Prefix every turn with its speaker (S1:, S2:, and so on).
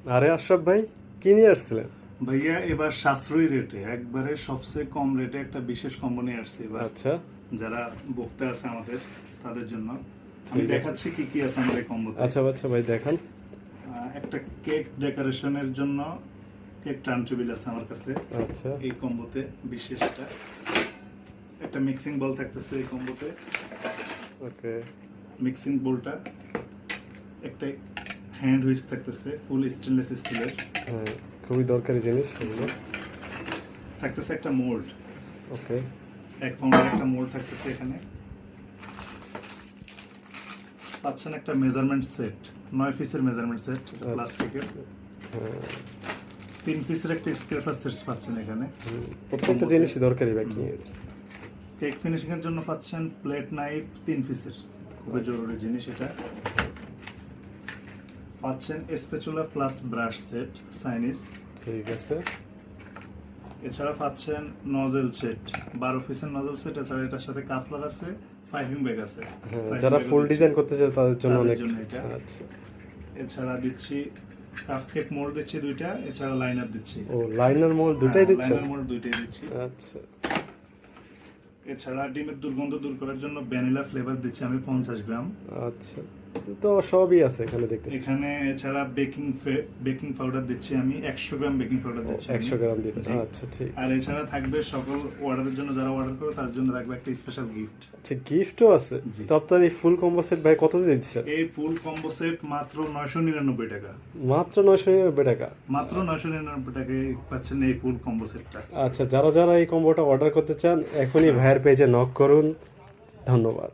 S1: আরে আশরাফ ভাই, কি নিয়ে আসছিলেন?
S2: ভাইয়া এবার সাশ্রয়ী রেটে একবারে সবচেয়ে কম রেটে একটা বিশেষ কম্বো নিয়ে আসছি এবার।
S1: আচ্ছা,
S2: যারা ভোক্তা আছে আমাদের তাদের জন্য আমি
S1: ঠিক আছে।
S2: দেখাচ্ছি কি কি আছে আমার এই কম্বোতে।
S1: আচ্ছা আচ্ছা ভাই, দেখান।
S2: একটা কেক ডেকোরেশনের জন্য কেক টার্ন টেবিল আছে আমার কাছে
S1: আচ্ছা,
S2: এই কম্বোতে। বিশেষটা একটা মিক্সিং বল থাকতেছে এই কম্বোতে।
S1: ওকে।
S2: মিক্সিং বোলটা একটা হ্যান্ড হুইস থাকতেছে ফুল স্টেনলেস স্টিলের।
S1: হ্যাঁ, খুবই দরকারি জিনিস এগুলো।
S2: থাকতেছে একটা মোল্ড,
S1: ওকে।
S2: 1 পাউন্ডের একটা মোল্ড থাকতেছে এখানে। পাচ্ছেন একটা মেজারমেন্ট সেট, 9 পিসের মেজারমেন্ট সেট প্লাস্টিকের।
S1: হ্যাঁ,
S2: 3 পিসের একটা স্ক্র্যাপার সেট পাচ্ছেন এখানে।
S1: প্রত্যেকটা জিনিসই দরকারি ব্যাকিং এর।
S2: কেক ফিনিশিং এর জন্য পাচ্ছেন প্লেট নাইফ 3 পিসের, খুবই জরুরি জিনিস এটা। পাচ্ছেন spatula plus brush set Chinese.
S1: ঠিক আছে।
S2: এছাড়া পাচ্ছেন নজেল সেট, 12 পিসের নজেল সেট। এছাড়া এটার সাথে কাফলার আছে, পাইপিং ব্যাগ আছে।
S1: হ্যাঁ,
S2: Piping
S1: যারা
S2: bag ও
S1: ফুল
S2: দিচ্ছি।
S1: ডিজাইন করতে চায় তাদের জন্য
S2: তাদের
S1: অনেক।
S2: জন্য এটা।
S1: আচ্ছা।
S2: এছাড়া দিচ্ছি কাপ কেক মোল্ড দিচ্ছি 2টা। এছাড়া লাইনার দিচ্ছি।
S1: ও, লাইনার মোল্ড দুটাই দিচ্ছেন?
S2: লাইনার মোল্ড 2টাই দিচ্ছি।
S1: আচ্ছা
S2: এছাড়া ডিমের দুর্গন্ধ দূর করার জন্য ভ্যানিলা ফ্লেভার দিচ্ছি আমি 50 গ্রাম।
S1: আচ্ছা, তো সবই আছে এখানে দেখতেছি।
S2: এখানে এছাড়া বেকিং পাউডার দিচ্ছি আমি 100 গ্রাম বেকিং পাউডার দিচ্ছি আমি।
S1: 100 গ্রাম দিবেন?
S2: জি।
S1: আচ্ছা, ঠিক
S2: আর
S1: আছে।
S2: এছাড়া থাকবে সকল অর্ডারের জন্য, যারা অর্ডার করবে তার জন্য থাকবে একটা স্পেশাল গিফট।
S1: আচ্ছা, গিফটও আছে?
S2: জি।
S1: তো আপনার এই ফুল কম্বো সেট ভাই কত দিয়ে দিচ্ছেন?
S2: এই ফুল কম্বো সেট মাত্র 999 টাকা।
S1: মাত্র 999 টাকা?
S2: মাত্র 999 টাকায় পাচ্ছেন এই ফুল কম্বো সেটটা।
S1: আচ্ছা, যারা যারা এই কম্বোটা অর্ডার করতে চান এখনই ভাইয়ের পেজে নক করুন। ধন্যবাদ।